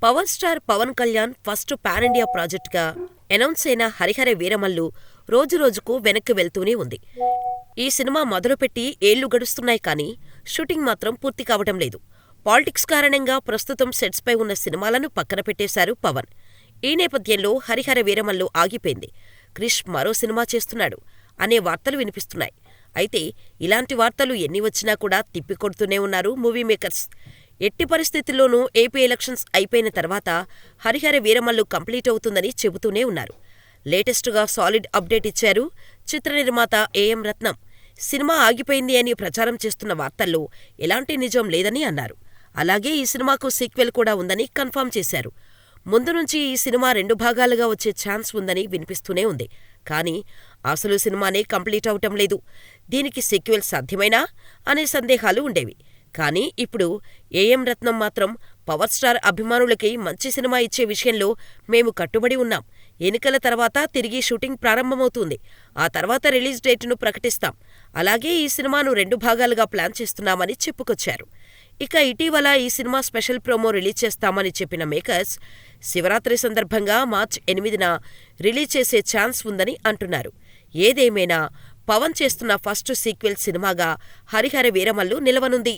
Power star Pawan Kalyan first pan India ప్రాజెక్టుగా announce అయిన హరిహర వీరమల్లు రోజురోజుకు వెనక్కి వెళ్తూనే ఉంది. ఈ సినిమా మొదలుపెట్టి ఏళ్లు గడుస్తున్నాయి కానీ షూటింగ్ మాత్రం పూర్తి కావటం లేదు. పాలిటిక్స్ కారణంగా ప్రస్తుతం సెట్స్పై ఉన్న సినిమాలను పక్కన పెట్టేశారు పవన్. ఈ నేపథ్యంలో హరిహర వీరమల్లు ఆగిపోయింది. క్రిష్ మరో సినిమా చేస్తున్నాడు అనే వార్తలు వినిపిస్తున్నాయి. అయితే ఇలాంటి వార్తలు ఎన్ని వచ్చినా కూడా తిప్పికొడుతూనే ఉన్నారు మూవీ మేకర్స్. ఎట్టి పరిస్థితుల్లోనూ ఏపీ ఎలక్షన్స్ అయిపోయిన తర్వాత హరిహర వీరమల్లు కంప్లీట్ అవుతుందని చెబుతూనే ఉన్నారు. లేటెస్టుగా సాలిడ్ అప్డేట్ ఇచ్చారు చిత్ర నిర్మాత ఏఎం రత్నం. సినిమా ఆగిపోయింది అని ప్రచారం చేస్తున్న వార్తల్లో ఎలాంటి నిజం లేదని అన్నారు. అలాగే ఈ సినిమాకు సీక్వెల్ కూడా ఉందని కన్ఫర్మ్ చేశారు. ముందు నుంచి ఈ సినిమా 2 భాగాలుగా వచ్చే ఛాన్స్ ఉందని వినిపిస్తూనే ఉంది. కానీ అసలు సినిమానే కంప్లీట్ అవటం లేదు. దీనికి సీక్వెల్ సాధ్యమేనా అనే సందేహాలు ఉండేవి. కానీ ఇప్పుడు ఏఎం రత్నం మాత్రం పవర్ స్టార్ అభిమానులకి మంచి సినిమా ఇచ్చే విషయంలో మేము కట్టుబడి ఉన్నాం. ఎన్నికల తర్వాత తిరిగి షూటింగ్ ప్రారంభమవుతుంది. ఆ తర్వాత రిలీజ్ డేటును ప్రకటిస్తాం. అలాగే ఈ సినిమాను 2 భాగాలుగా ప్లాన్ చేస్తున్నామని చెప్పుకొచ్చారు. ఇక ఇటీవల ఈ సినిమా స్పెషల్ ప్రోమో రిలీజ్ చేస్తామని చెప్పిన మేకర్స్ శివరాత్రి సందర్భంగా మార్చి 8న రిలీజ్ చేసే ఛాన్స్ ఉందని అంటున్నారు. ఏదేమైనా పవన్ చేస్తున్న ఫస్ట్ సీక్వెల్ సినిమాగా హరిహర వీరమల్లు నిలవనుంది.